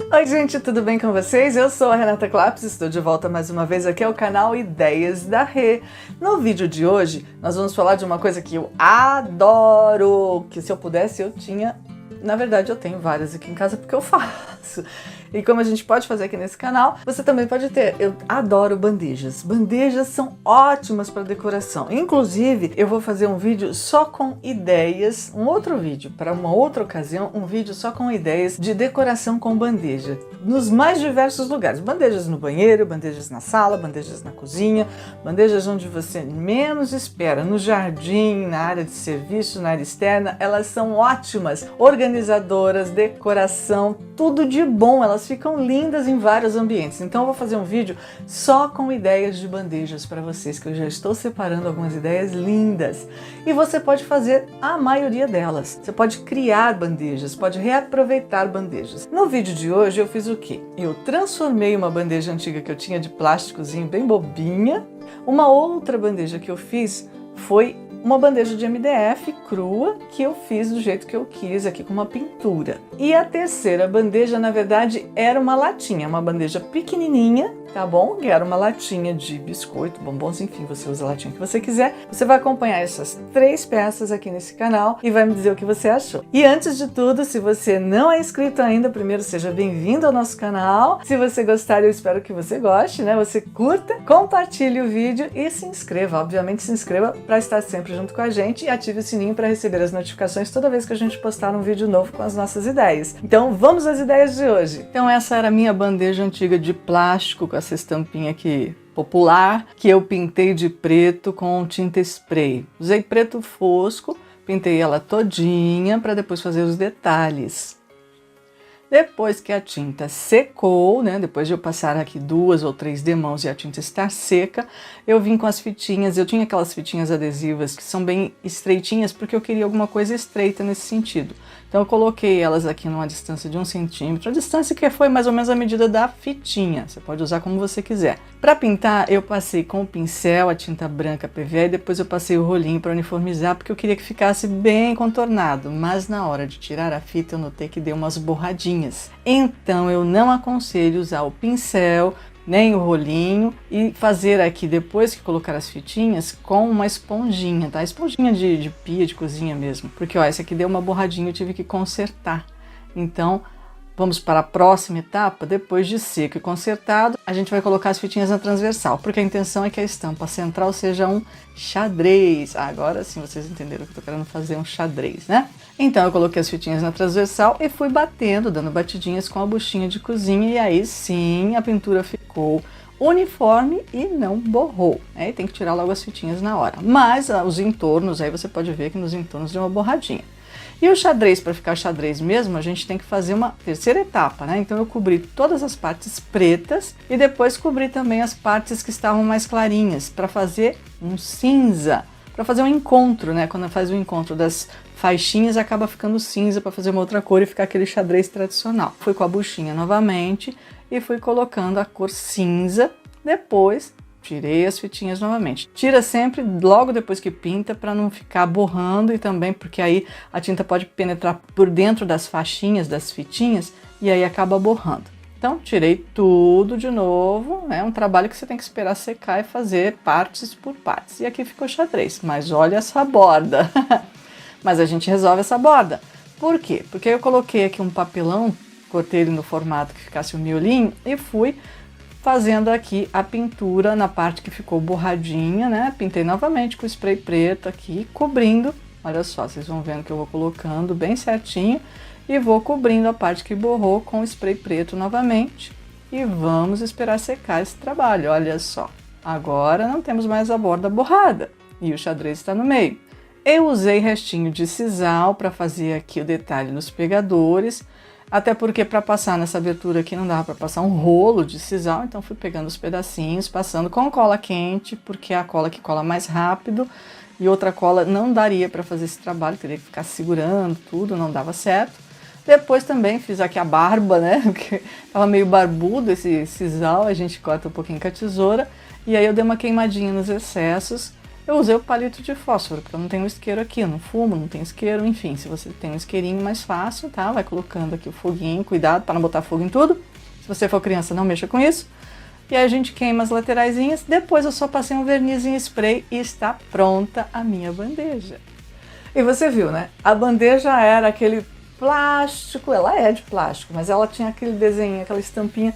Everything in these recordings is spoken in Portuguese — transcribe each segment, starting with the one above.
Oi gente, tudo bem com vocês? Eu sou a Renata Clapes, estou de volta mais uma vez aqui ao canal Ideias da Rê. No vídeo de hoje, nós vamos falar de uma coisa que eu adoro, que se eu pudesse eu tinha... Na verdade eu tenho várias aqui em casa porque eu faço. E como a gente pode fazer aqui nesse canal, você também pode ter. Eu adoro bandejas. Bandejas são ótimas para decoração. Inclusive, eu vou fazer um vídeo só com ideias, um outro vídeo, para uma outra ocasião, um vídeo só com ideias de decoração com bandeja. Nos mais diversos lugares. Bandejas no banheiro, bandejas na sala, bandejas na cozinha, bandejas onde você menos espera, no jardim, na área de serviço, na área externa. Elas são ótimas, organizadoras, decoração, tudo de bom. Elas ficam lindas em vários ambientes. Então eu vou fazer um vídeo só com ideias de bandejas para vocês, que eu já estou separando algumas ideias lindas. E você pode fazer a maioria delas. Você pode criar bandejas, pode reaproveitar bandejas. No vídeo de hoje eu fiz o quê? Eu transformei uma bandeja antiga que eu tinha de plásticozinho bem bobinha. Uma outra bandeja que eu fiz foi uma bandeja de MDF crua que eu fiz do jeito que eu quis, aqui com uma pintura. E a terceira bandeja, na verdade, era uma latinha, uma bandeja pequenininha, tá bom? Que era uma latinha de biscoito, bombons, enfim, você usa a latinha que você quiser. Você vai acompanhar essas 3 peças aqui nesse canal e vai me dizer o que você achou. E antes de tudo, se você não é inscrito ainda, primeiro seja bem-vindo ao nosso canal. Se você gostar, eu espero que você goste, né? Você curta, compartilhe o vídeo e se inscreva. Obviamente se inscreva para estar sempre junto com a gente e ative o sininho para receber as notificações toda vez que a gente postar um vídeo novo com as nossas ideias. Então vamos às ideias de hoje. Então essa era a minha bandeja antiga de plástico com essa estampinha aqui popular, que eu pintei de preto com tinta spray. Usei preto fosco, pintei ela todinha para depois fazer os detalhes. Depois que a tinta secou, né, depois de eu passar aqui 2 ou 3 demãos e a tinta estar seca, eu vim com as fitinhas. Eu tinha aquelas fitinhas adesivas que são bem estreitinhas porque eu queria alguma coisa estreita nesse sentido. Então eu coloquei elas aqui numa distância de 1 centímetro, a distância que foi mais ou menos a medida da fitinha. Você pode usar como você quiser. Para pintar, eu passei com o pincel, a tinta branca PVA e depois eu passei o rolinho para uniformizar porque eu queria que ficasse bem contornado. Mas na hora de tirar a fita eu notei que deu umas borradinhas. Então eu não aconselho usar o pincel nem o rolinho e fazer aqui, depois que colocar as fitinhas, com uma esponjinha, tá? Esponjinha de pia, de cozinha mesmo. Porque ó, essa aqui deu uma borradinha, eu tive que consertar. Então vamos para a próxima etapa. Depois de seco e consertado, a gente vai colocar as fitinhas na transversal, porque a intenção é que a estampa central seja um xadrez. Agora sim vocês entenderam que eu tô querendo fazer um xadrez, né? Então eu coloquei as fitinhas na transversal e fui batendo, dando batidinhas com a buchinha de cozinha, e aí sim a pintura ficou uniforme e não borrou. Aí tem que tirar logo as fitinhas na hora. Mas os entornos, aí você pode ver que nos entornos deu uma borradinha. E o xadrez, para ficar xadrez mesmo, a gente tem que fazer uma terceira etapa, né? Então eu cobri todas as partes pretas e depois cobri também as partes que estavam mais clarinhas, para fazer um cinza, para fazer um encontro, né? Quando faz o encontro das faixinhas, acaba ficando cinza para fazer uma outra cor e ficar aquele xadrez tradicional. Fui com a buchinha novamente e fui colocando a cor cinza, depois tirei as fitinhas novamente. Tira sempre logo depois que pinta para não ficar borrando e também porque aí a tinta pode penetrar por dentro das faixinhas, das fitinhas, e aí acaba borrando. Então tirei tudo de novo, é um trabalho que você tem que esperar secar e fazer partes por partes. E aqui ficou xadrez, mas olha essa borda. Mas a gente resolve essa borda. Por quê? Porque eu coloquei aqui um papelão, cortei ele no formato que ficasse um miolinho e fui fazendo aqui a pintura na parte que ficou borradinha, né? Pintei novamente com spray preto aqui, cobrindo. Olha só, vocês vão vendo que eu vou colocando bem certinho e vou cobrindo a parte que borrou com spray preto novamente. E vamos esperar secar esse trabalho, olha só. Agora não temos mais a borda borrada e o xadrez está no meio. Eu usei restinho de sisal para fazer aqui o detalhe nos pegadores. Até porque para passar nessa abertura aqui não dava para passar um rolo de sisal, então fui pegando os pedacinhos, passando com cola quente, porque é a cola que cola mais rápido, e outra cola não daria para fazer esse trabalho, teria que ficar segurando tudo, não dava certo. Depois também fiz aqui a barba, né, porque tava meio barbudo esse sisal, a gente corta um pouquinho com a tesoura, e aí eu dei uma queimadinha nos excessos, Eu usei o palito de fósforo, porque eu não tenho isqueiro aqui, eu não fumo, não tenho isqueiro, enfim, se você tem um isqueirinho mais fácil, tá? Vai colocando aqui o foguinho, cuidado para não botar fogo em tudo. Se você for criança, não mexa com isso. E aí a gente queima as lateraisinhas, depois eu só passei um verniz em spray e está pronta a minha bandeja. E você viu, né? A bandeja era aquele plástico, ela é de plástico, mas ela tinha aquele desenho, aquela estampinha,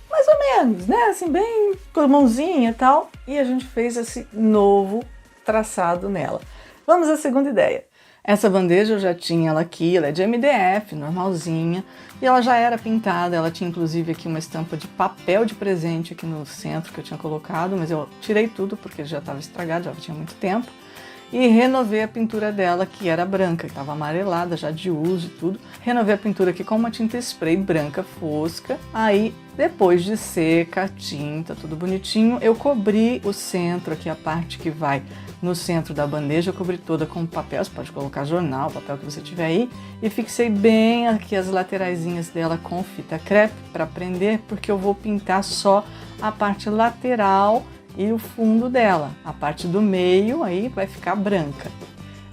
mais ou menos, né? Assim, bem com a mãozinha e tal. E a gente fez esse novo traçado nela. Vamos à segunda ideia. Essa bandeja eu já tinha ela aqui, ela é de MDF, normalzinha, e ela já era pintada, ela tinha inclusive aqui uma estampa de papel de presente aqui no centro que eu tinha colocado, mas eu tirei tudo porque já estava estragado, já tinha muito tempo, e renovei a pintura dela, que era branca, que estava amarelada já de uso e tudo. Renovei a pintura aqui com uma tinta spray branca fosca. Aí, depois de seca a tinta, tudo bonitinho, eu cobri o centro aqui, a parte que vai no centro da bandeja, eu cobri toda com papel, você pode colocar jornal, papel que você tiver aí, e fixei bem aqui as lateraisinhas dela com fita crepe para prender, porque eu vou pintar só a parte lateral e o fundo dela. A parte do meio aí vai ficar branca.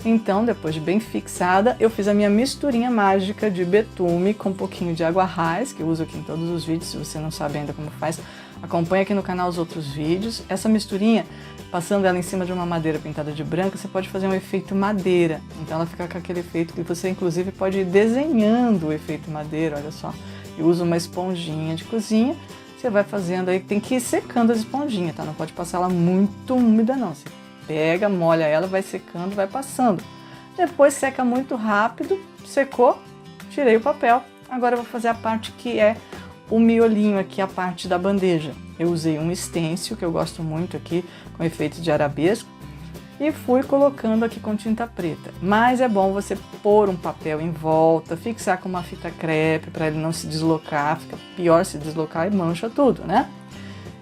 Então, depois de bem fixada, eu fiz a minha misturinha mágica de betume com um pouquinho de água raiz, que eu uso aqui em todos os vídeos. Se você não sabe ainda como faz, acompanha aqui no canal os outros vídeos. Essa misturinha, passando ela em cima de uma madeira pintada de branco, você pode fazer um efeito madeira. Então ela fica com aquele efeito que você inclusive pode ir desenhando o efeito madeira, olha só. Eu uso uma esponjinha de cozinha. Você vai fazendo aí, tem que ir secando as esponjinhas, tá? Não pode passar ela muito úmida não. Você pega, molha ela, vai secando, vai passando. Depois seca muito rápido, secou, tirei o papel. Agora eu vou fazer a parte que é o miolinho aqui, a parte da bandeja. Eu usei um stencil, que eu gosto muito aqui, com efeito de arabesco. E fui colocando aqui com tinta preta. Mas é bom você pôr um papel em volta, fixar com uma fita crepe para ele não se deslocar, fica pior se deslocar e mancha tudo, né?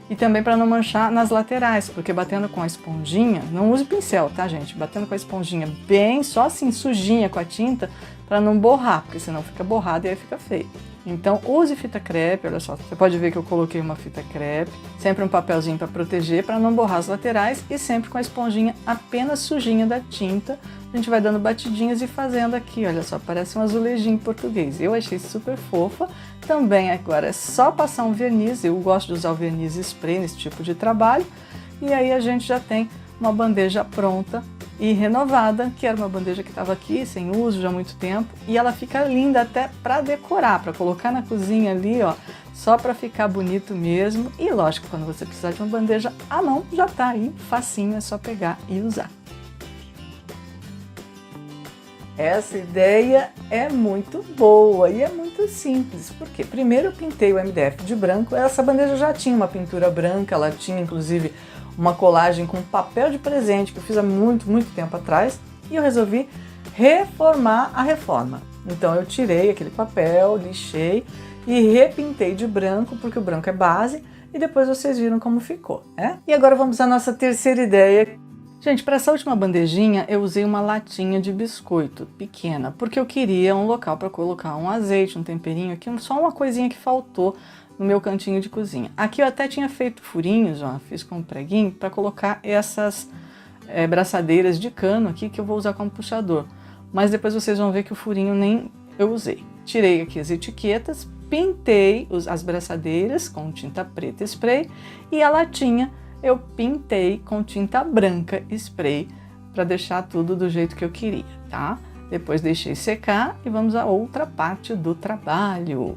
E também para não manchar nas laterais, porque batendo com a esponjinha, não use pincel, tá, gente? Batendo com a esponjinha bem, só assim, sujinha com a tinta, para não borrar, porque senão fica borrado e aí fica feio. Então use fita crepe, olha só, você pode ver que eu coloquei uma fita crepe, sempre um papelzinho para proteger, para não borrar as laterais e sempre com a esponjinha apenas sujinha da tinta. A gente vai dando batidinhas e fazendo aqui, olha só, parece um azulejinho em português. Eu achei super fofa. Também agora é só passar um verniz, eu gosto de usar o verniz spray nesse tipo de trabalho. E aí a gente já tem uma bandeja pronta e renovada, que era uma bandeja que estava aqui sem uso já há muito tempo, e ela fica linda até para decorar, para colocar na cozinha ali, ó, só para ficar bonito mesmo. E lógico, quando você precisar de uma bandeja à mão, já tá aí, facinho, é só pegar e usar. Essa ideia é muito boa e é muito simples, porque primeiro eu pintei o MDF de branco. Essa bandeja já tinha uma pintura branca, ela tinha inclusive uma colagem com papel de presente que eu fiz há muito tempo atrás, e eu resolvi reformar a reforma. Então eu tirei aquele papel, lixei e repintei de branco, porque o branco é base, e depois vocês viram como ficou, né? E agora vamos à nossa terceira ideia. Gente, para essa última bandejinha eu usei uma latinha de biscoito pequena, porque eu queria um local para colocar um azeite, um temperinho aqui, só uma coisinha que faltou no meu cantinho de cozinha. Aqui eu até tinha feito furinhos, ó, fiz com um preguinho para colocar essas braçadeiras de cano aqui que eu vou usar como puxador. Mas depois vocês vão ver que o furinho nem eu usei. Tirei aqui as etiquetas, pintei as braçadeiras com tinta preta spray e a latinha eu pintei com tinta branca spray para deixar tudo do jeito que eu queria, tá? Depois deixei secar e vamos à outra parte do trabalho.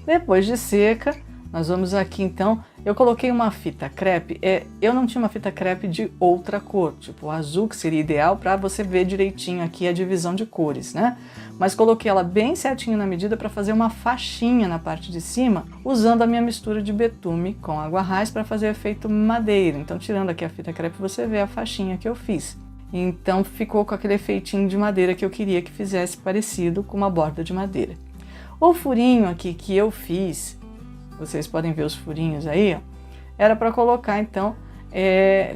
Depois de seca, nós vamos aqui então, eu coloquei uma fita crepe, eu não tinha uma fita crepe de outra cor, tipo o azul, que seria ideal para você ver direitinho aqui a divisão de cores, né? Mas coloquei ela bem certinho na medida para fazer uma faixinha na parte de cima, usando a minha mistura de betume com água raiz para fazer efeito madeira. Então tirando aqui a fita crepe você vê a faixinha que eu fiz. Então ficou com aquele efeitinho de madeira que eu queria que fizesse parecido com uma borda de madeira. O furinho aqui que eu fiz, vocês podem ver os furinhos aí, ó, era para colocar então,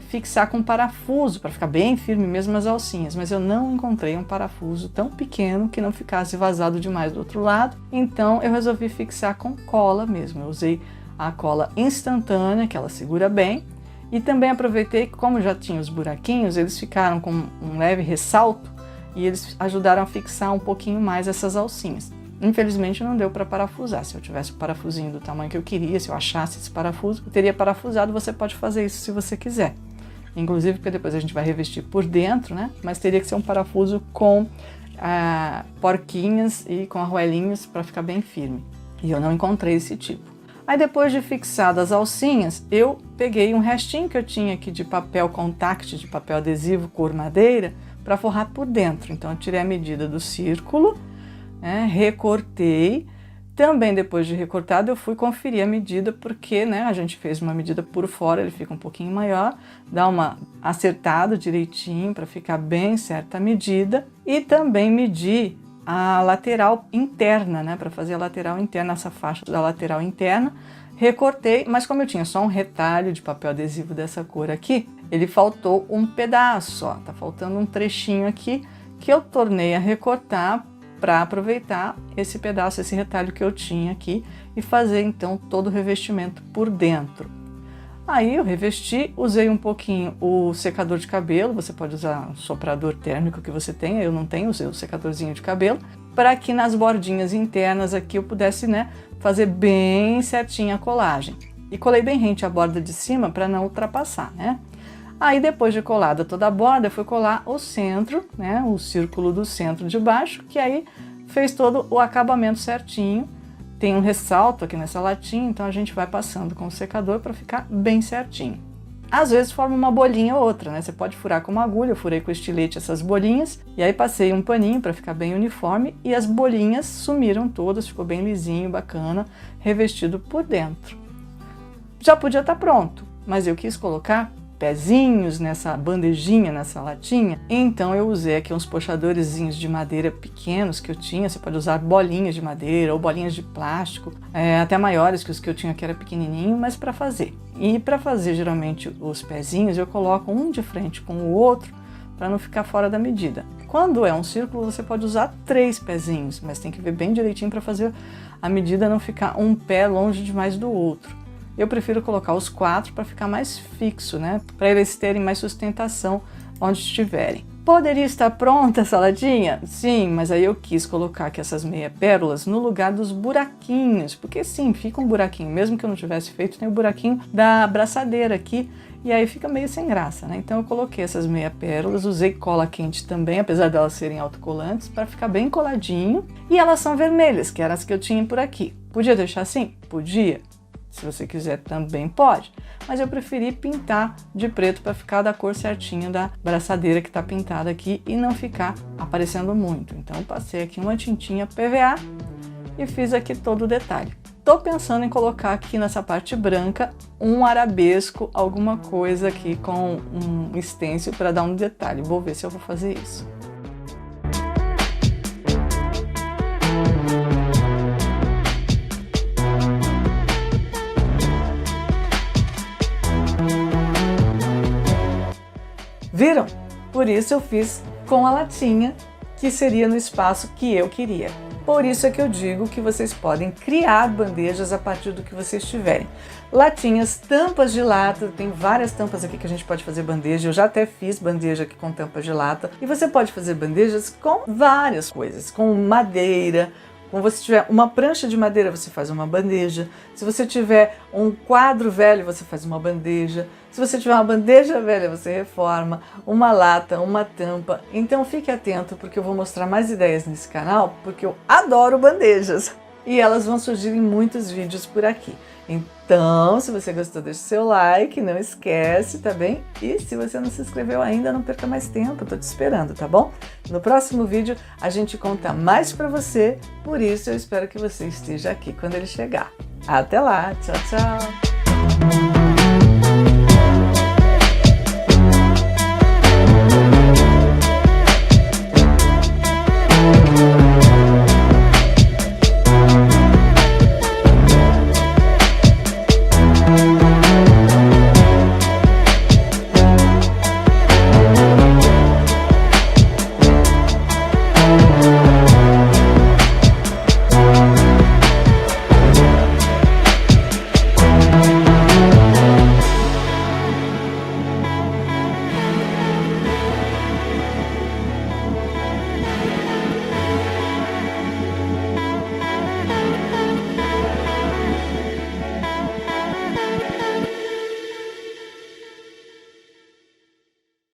fixar com parafuso, para ficar bem firme mesmo as alcinhas, mas eu não encontrei um parafuso tão pequeno que não ficasse vazado demais do outro lado, então eu resolvi fixar com cola mesmo. Eu usei a cola instantânea, que ela segura bem, E também aproveitei que, como já tinha os buraquinhos, eles ficaram com um leve ressalto e eles ajudaram a fixar um pouquinho mais essas alcinhas. Infelizmente não deu para parafusar. Se eu tivesse o parafusinho do tamanho que eu queria, se eu achasse esse parafuso, eu teria parafusado. Você pode fazer isso se você quiser. Inclusive porque depois a gente vai revestir por dentro, né? Mas teria que ser um parafuso com porquinhas e com arruelinhos para ficar bem firme. E eu não encontrei esse tipo. Aí depois de fixadas as alcinhas, eu peguei um restinho que eu tinha aqui de papel contact, de papel adesivo cor madeira, para forrar por dentro. Então eu tirei a medida do círculo, recortei. Também depois de recortado eu fui conferir a medida, porque a gente fez uma medida por fora, ele fica um pouquinho maior, dá uma acertada direitinho para ficar bem certa a medida. E também medi a lateral interna, para fazer a lateral interna, essa faixa da lateral interna. Recortei, mas como eu tinha só um retalho de papel adesivo dessa cor aqui, ele faltou um pedaço, ó, tá faltando um trechinho aqui que eu tornei a recortar para aproveitar esse pedaço, esse retalho que eu tinha aqui e fazer então todo o revestimento por dentro. Aí eu revesti, usei um pouquinho o secador de cabelo, você pode usar um soprador térmico que você tenha, eu não tenho, usei o secadorzinho de cabelo, para que nas bordinhas internas aqui eu pudesse fazer bem certinha a colagem. E colei bem rente a borda de cima para não ultrapassar, Aí depois de colada toda a borda, eu fui colar o centro, o círculo do centro de baixo, que aí fez todo o acabamento certinho. Tem um ressalto aqui nessa latinha, então a gente vai passando com o secador para ficar bem certinho. Às vezes forma uma bolinha ou outra, Você pode furar com uma agulha, eu furei com estilete essas bolinhas, e aí passei um paninho para ficar bem uniforme, e as bolinhas sumiram todas, ficou bem lisinho, bacana, revestido por dentro. Já podia estar pronto, mas eu quis colocar pezinhos nessa bandejinha, nessa latinha, então eu usei aqui uns puxadorzinhos de madeira pequenos que eu tinha. Você pode usar bolinhas de madeira ou bolinhas de plástico, até maiores que os que eu tinha, que era pequenininho, mas para fazer. E para fazer geralmente os pezinhos eu coloco um de frente com o outro para não ficar fora da medida. Quando é um círculo você pode usar 3 pezinhos, mas tem que ver bem direitinho para fazer a medida não ficar um pé longe demais do outro. Eu prefiro colocar os 4 para ficar mais fixo, para eles terem mais sustentação onde estiverem. Poderia estar pronta essa latinha? Sim, mas aí eu quis colocar aqui essas meia pérolas no lugar dos buraquinhos, porque sim, fica um buraquinho, mesmo que eu não tivesse feito, tem o buraquinho da braçadeira aqui, e aí fica meio sem graça, Então eu coloquei essas meia pérolas, usei cola quente também, apesar delas serem autocolantes, para ficar bem coladinho, e elas são vermelhas, que eram as que eu tinha por aqui. Podia deixar assim? Podia. Se você quiser também pode, mas eu preferi pintar de preto para ficar da cor certinha da braçadeira que está pintada aqui e não ficar aparecendo muito. Então eu passei aqui uma tintinha PVA e fiz aqui todo o detalhe. Tô pensando em colocar aqui nessa parte branca um arabesco, alguma coisa aqui com um stencil para dar um detalhe. Vou ver se eu vou fazer isso. Viram? Por isso eu fiz com a latinha, que seria no espaço que eu queria. Por isso é que eu digo que vocês podem criar bandejas a partir do que vocês tiverem. Latinhas, tampas de lata, tem várias tampas aqui que a gente pode fazer bandeja. Eu já até fiz bandeja aqui com tampas de lata. E você pode fazer bandejas com várias coisas, com madeira. Quando você tiver uma prancha de madeira, você faz uma bandeja. Se você tiver um quadro velho, você faz uma bandeja. Se você tiver uma bandeja velha, você reforma, uma lata, uma tampa. Então fique atento, porque eu vou mostrar mais ideias nesse canal, porque eu adoro bandejas. E elas vão surgir em muitos vídeos por aqui. Então, se você gostou, deixa o seu like, não esquece, tá bem? E se você não se inscreveu ainda, não perca mais tempo, eu tô te esperando, tá bom? No próximo vídeo a gente conta mais pra você, por isso eu espero que você esteja aqui quando ele chegar. Até lá, tchau, tchau!